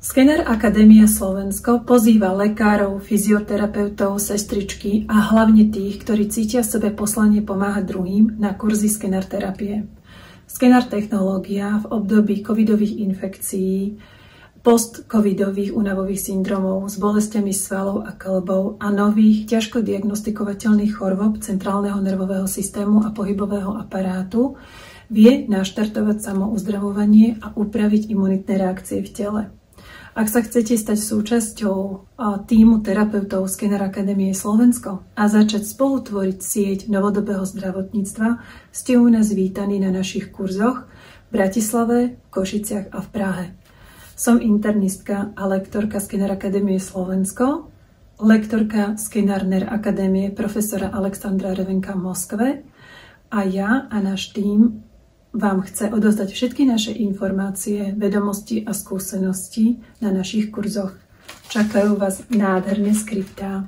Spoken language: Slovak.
Skener Akadémia Slovensko pozýva lekárov, fyzioterapeutov, sestričky a hlavne tých, ktorí cítia v sebe poslanie pomáhať druhým, na kurzy skener terapie. Skener technológia v období covidových infekcií, post-covidových únavových syndromov s bolestiami svalov a kĺbov a nových, ťažko diagnostikovateľných chorôb centrálneho nervového systému a pohybového aparátu vie naštartovať samouzdravovanie a upraviť imunitné reakcie v tele. Ak sa chcete stať súčasťou tímu terapeutov Skener Akadémie Slovensko a začať spolutvoriť sieť novodobého zdravotníctva, ste u nás vítaní na našich kurzoch v Bratislave, Košiciach a v Prahe. Som internistka a lektorka Skener Akadémie Slovensko, lektorka Skener Akadémie profesora Alexandra Revenka v Moskve a ja a náš tím vám chce odozdať všetky naše informácie, vedomosti a skúsenosti na našich kurzoch. Čakajú vás nádherné skriptá.